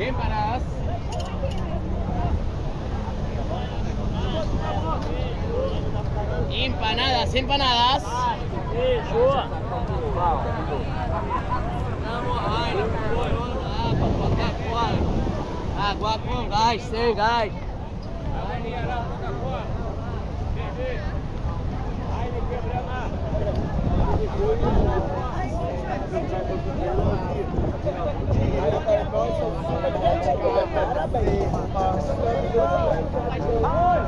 Empanadas. Empanadas, empanadas. Água com gás, sem gás.